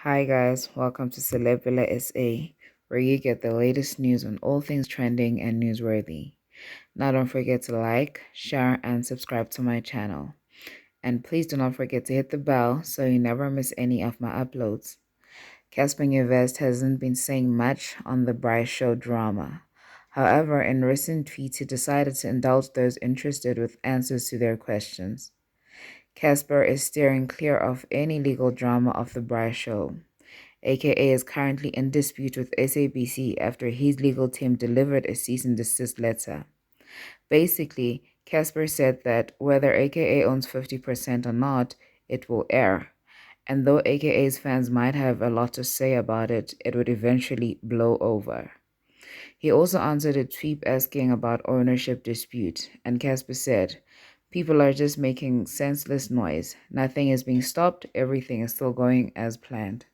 Hi guys, welcome to Celebula SA, where you get the latest news on all things trending and newsworthy. Now don't forget to like, share, and subscribe to my channel. And please do not forget to hit the bell so you never miss any of my uploads. Cassper Nyovest hasn't been saying much on the Braai Show drama. However, in recent tweets, he decided to indulge those interested with answers to their questions. Cassper is steering clear of any legal drama of the Braai Show. AKA is currently in dispute with SABC after his legal team delivered a cease and desist letter. Basically, Cassper said that whether AKA owns 50% or not, it will air. And though AKA's fans might have a lot to say about it, it would eventually blow over. He also answered a tweet asking about ownership dispute, and Cassper said, "People are just making senseless noise. Nothing is being stopped, everything is still going as planned."